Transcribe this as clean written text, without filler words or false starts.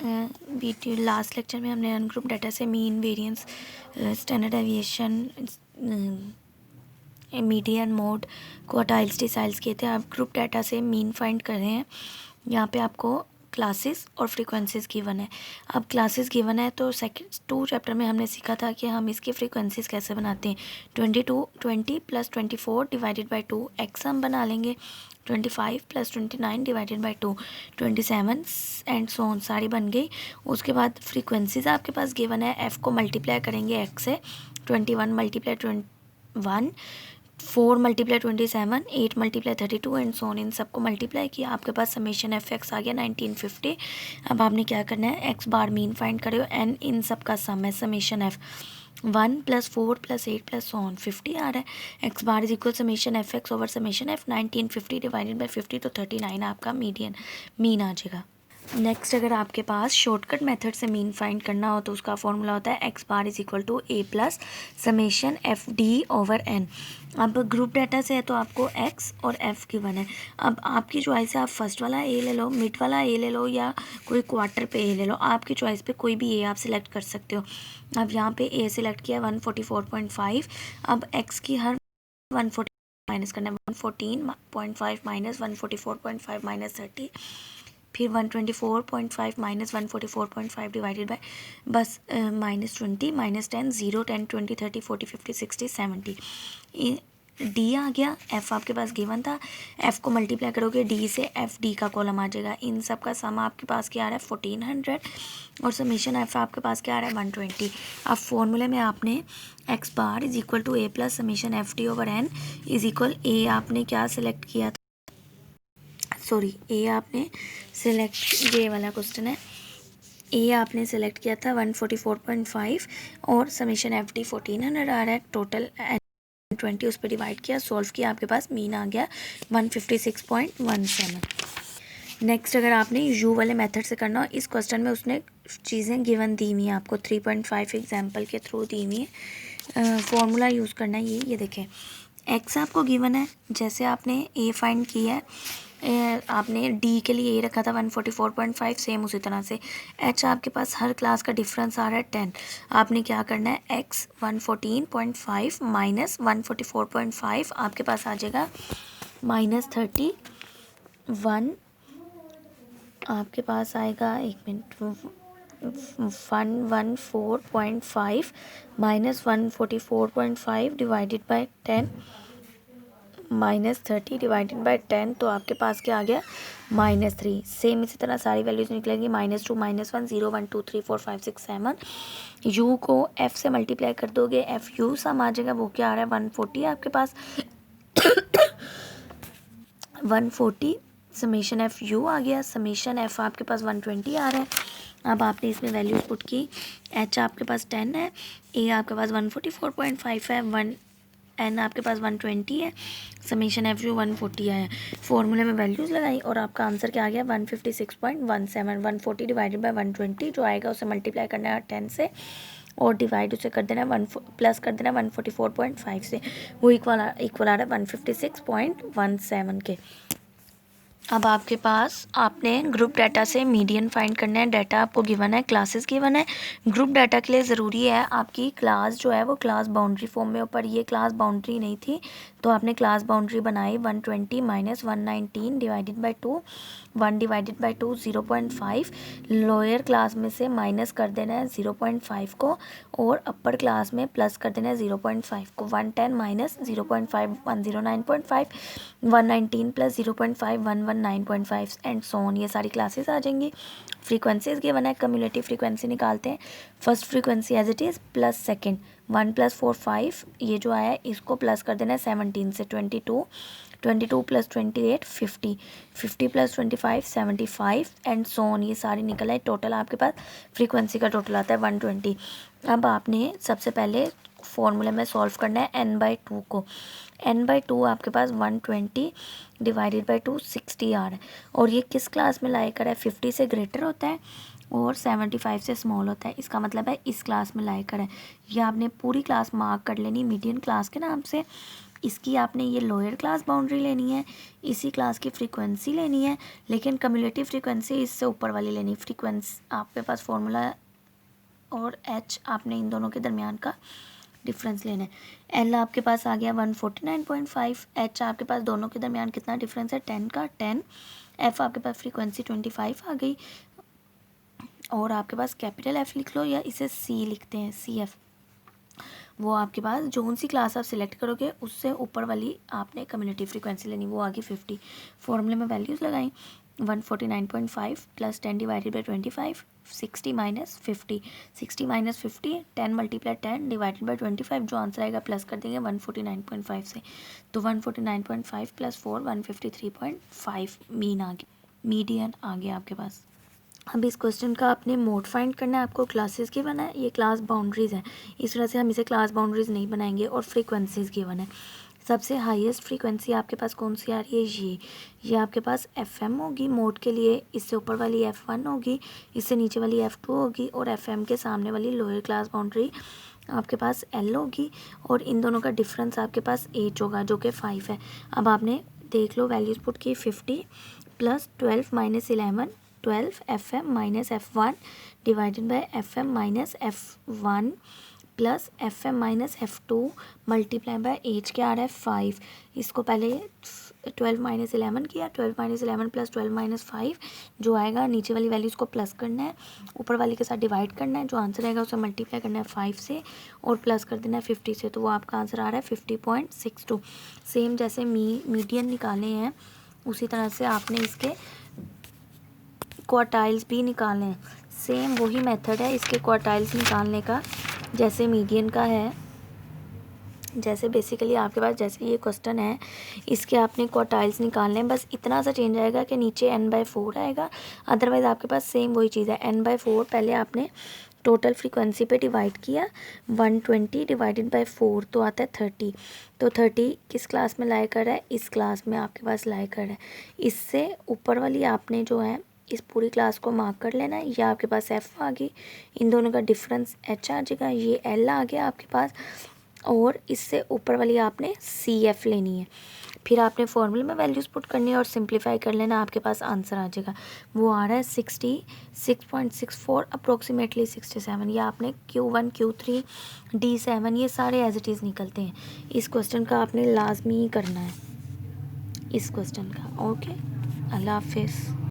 Video last lecture में हमने ungroup data से mean, variance, standard deviation, median, mode, quartiles, deciles किए थे। आप ग्रुप डाटा से मीन फाइंड कर रहे हैं। यहाँ पे आपको क्लासेस और फ्रीक्वेंसीज गिवन है। अब क्लासेस गिवन है तो सेकंड 2 चैप्टर में हमने सीखा था कि हम इसकी फ्रीक्वेंसीज कैसे बनाते हैं। 20 + 24 डिवाइडेड बाई 2 एक्स हम बना लेंगे। 25 + 29 divided by 2 27 and so on सारी बन गई। उसके बाद फ्रीक्वेंसीज आपके पास गिवन है। एफ़ को मल्टीप्लाई करेंगे एक्स से। 21 × 21, 4 × 27, 8 × 32 एंड सो ऑन। इन सबको मल्टीप्लाई किया, आपके पास समेशन एफ एक्स आ गया 1950। अब आपने क्या करना है, एक्स बार मीन फाइंड करो एन इन सब का सम है समेशन एफ 1 + 4 + 8 + सो ऑन 50 आ रहा है। X bar is equal summation F x over summation F 1950 divided by 50 तो 39 आपका मीन आ जाएगा। नेक्स्ट अगर आपके पास शॉर्टकट मेथड से मीन फाइंड करना हो तो उसका फॉर्मूला होता है X bar is equal to A plus summation F D over N. अब ग्रुप डाटा से है तो आपको एक्स और एफ गिवन है। अब आपकी चॉइस है, आप फर्स्ट वाला ए ले लो, मिड वाला ए ले लो या कोई क्वार्टर पे ए ले लो। आपकी चॉइस पे कोई भी ए आप सिलेक्ट कर सकते हो। अब यहाँ पे ए सिलेक्ट किया 144.5। अब एक्स की हर 140 माइनस करना है। 114.5 माइनस 144.5 माइनस 30, फिर 124.5 माइनस 144.5 डिवाइडेड बाय बस -20 -10 0 10 20 30 40 50 60 70 डी आ गया। एफ़ आपके पास गिवन था, एफ़ को मल्टीप्लाई करोगे डी से, एफ डी का कॉलम आ जाएगा। इन सब का सम आपके पास क्या आ रहा है 1400 और समीशन एफ़ आपके पास क्या आ रहा है 120। अब फॉर्मूले में आपने x bar is equal to A plus summation f D over n is equal a आपने क्या सिलेक्ट किया था, सॉरी ए आपने सिलेक्ट, ये वाला क्वेश्चन है, ए आपने सेलेक्ट किया था 144.5 और समीशन एफ डी 1400 आ रहा है। टोटल 20 उस पर डिवाइड किया, सॉल्व किया, आपके पास मीन आ गया 156.17। नेक्स्ट अगर आपने यू वाले मेथड से करना हो, इस क्वेश्चन में उसने चीज़ें गिवन दी हुई हैं आपको 3.5 एग्जाम्पल के थ्रू दी हुई है। फॉर्मूला यूज़ करना है ये देखें, एक्स आपको गिवन है, जैसे आपने ए फाइंड किया है, आपने डी के लिए ए रखा था 144.5, सेम उसी तरह से एच आपके पास हर क्लास का डिफरेंस आ रहा है 10। आपने क्या करना है, एक्स 114.5 माइनस 144.5 आपके पास आ जाएगा -31, आपके पास आएगा 114.5 minus 144.5 divided by 10 -30 divided by 10 तो आपके पास क्या आ गया -3। सेम इसी तरह सारी वैल्यूज निकलेंगी -2 -1 0 1 2 3 4 5 6 7। यू को एफ से मल्टीप्लाई कर दोगे, एफ यू सम आ जाएगा, वो क्या आ रहा है 140 आपके पास 140 समेशन एफ यू आ गया, समेशन एफ आपके पास 120 आ रहा है। अब आपने इसमें वैल्यूज पुट की, एच आपके पास 10 है, ए आपके पास 144.5 है, एन आपके पास 120 है, समेशन एफ यू 140 आया। फॉर्मूले में वैल्यूज़ लगाई और आपका आंसर क्या आ गया 156.17। 140 डिवाइडेड बाय 120 जो आएगा उसे मल्टीप्लाई करना है 10 से और डिवाइड उसे कर देना 1 प्लस कर देना 144.5 से, वो इक्वल आ रहा है 156.17 के। अब आपके पास आपने ग्रुप डाटा से मीडियन फाइंड करना है। डाटा आपको गिवन है, क्लासेस गिवन है। ग्रुप डाटा के लिए ज़रूरी है आपकी क्लास जो है वो क्लास बाउंड्री फॉर्म में, ऊपर ये क्लास बाउंड्री नहीं थी तो आपने क्लास बाउंड्री बनाई 120 minus 119 divided by 2, 1 divided by 2 0.5, lower class में से माइनस कर देना है 0.5 को और अपर क्लास में प्लस कर देना है 0.5 को। 110 minus 0.5 109.5, 119 plus 0.5 119.5 and so on, ये सारी क्लासेस आ जाएंगी। फ्रीक्वेंसीज गिवन है, कम्युलेटिव फ्रीक्वेंसी निकालते हैं। First frequency as it is plus second 1 + 4 5, ये जो आया है इसको प्लस कर देना है 17 से 22, 22 + 28 50, 50 + 25 75 एंड सो ऑन, ये सारी निकल आए। टोटल आपके पास फ्रीक्वेंसी का टोटल आता है 120। अब आपने सबसे पहले फॉर्मूले में सॉल्व करना है n/2 को। n/2 आपके पास 120 डिवाइडेड बाई 2 60 आ रहा है और ये किस क्लास में लाया कर है, 50 से ग्रेटर होता है और 75 से स्मॉल होता है। इसका मतलब है इस क्लास में लाया कर है। ये आपने पूरी क्लास मार्क कर लेनी मीडियन क्लास के नाम से। इसकी आपने ये लोअर क्लास बाउंड्री लेनी है, इसी क्लास की फ्रीक्वेंसी लेनी है, लेकिन कम्युलेटिव फ्रीक्वेंसी इससे ऊपर वाली लेनी। फ्रीक्वेंसी आपके पास फॉर्मूला और h आपने इन दोनों के दरमियान का डिफरेंस लेना है। L आपके पास आ गया 149.5, h आपके पास दोनों के दरमियान कितना डिफरेंस है 10 का 10, f आपके पास फ्रीक्वेंसी 25 आ गई, और आपके पास कैपिटल F लिख लो या इसे C लिखते हैं CF। वो आपके पास जोन सी क्लास आप सिलेक्ट करोगे उससे ऊपर वाली आपने कम्युनिटी फ्रीक्वेंसी लेनी, वो आ गई 50। फॉर्मूले में वैल्यूज़ लगाई 149.5 plus 10 divided by 25, 60 minus 50, 60 minus 50, 10 multiply 10 divided by 25, जो आंसर आएगा प्लस कर देंगे 149.5 से, तो 149.5 प्लस 4 153.5 मीन आ गया, मीडियन आ गया आपके पास। अब इस क्वेश्चन का आपने मोड फाइंड करना है, आपको क्लासेस गिवन है, ये क्लास बाउंड्रीज़ हैं, इस वजह से हम इसे क्लास बाउंड्रीज़ नहीं बनाएंगे, और फ्रीक्वेंसीज़ गिवन है। सबसे हाईएस्ट फ्रीक्वेंसी आपके पास कौन सी आ रही है, ये आपके पास FM होगी मोड के लिए, इससे ऊपर वाली F1 होगी, इससे नीचे वाली F2 होगी, और FM के सामने वाली लोअर क्लास बाउंड्री आपके पास L होगी, और इन दोनों का डिफरेंस आपके पास H होगा जो कि 5 है। अब आपने देख लो वैल्यूज़ पुट की 50 plus 12 minus 11, 12 FM minus F1 divided by FM minus F1 plus FM minus F2 multiply by H क्या आ रहा है 5। इसको पहले 12 माइनस 11 किया, 12 माइनस 11 प्लस 12 माइनस 5, जो आएगा नीचे वाली वैल्यूज़ को प्लस करना है, ऊपर वाली के साथ डिवाइड करना है, जो आंसर आएगा उसे मल्टीप्लाई करना है 5 से और प्लस कर देना है 50 से, तो वो आपका आंसर आ रहा है 50.62। सेम जैसे मीडियन निकाले हैं उसी तरह से आपने इसके क्वार्टाइल्स भी निकालने हैं, सेम वही मेथड है इसके क्वार्टाइल्स निकालने का जैसे मीडियन का है। जैसे बेसिकली आपके पास जैसे ये क्वेश्चन है इसके आपने क्वार्टाइल्स निकालने हैं, बस इतना सा चेंज आएगा कि नीचे n/4 आएगा, अदरवाइज़ आपके पास सेम वही चीज़ है। n/4 पहले आपने टोटल फ्रीक्वेंसी पे डिवाइड किया, 120 डिवाइडेड बाय 4 तो आता है 30, तो 30 किस क्लास में लाई कर रहा है, इस क्लास में आपके पास लाई कर रहा है। इससे ऊपर वाली आपने जो है इस पूरी क्लास को मार्क कर लेना है, या आपके पास F आ गई, इन दोनों का डिफरेंस H आ जाएगा, ये L आ गया आपके पास, और इससे ऊपर वाली आपने CF लेनी है। फिर आपने फॉर्मूले में वैल्यूज़ पुट करनी है और सिंप्लीफाई कर लेना, आपके पास आंसर आ जाएगा। वो आ रहा है 66.64 अप्रोक्सीमेटली 67। या आपने Q1 Q3 D7 ये सारे एज इट इज़ निकलते हैं। इस क्वेश्चन का आपने लाजमी करना है, इस क्वेश्चन का। ओके, अल्लाह हाफिज़।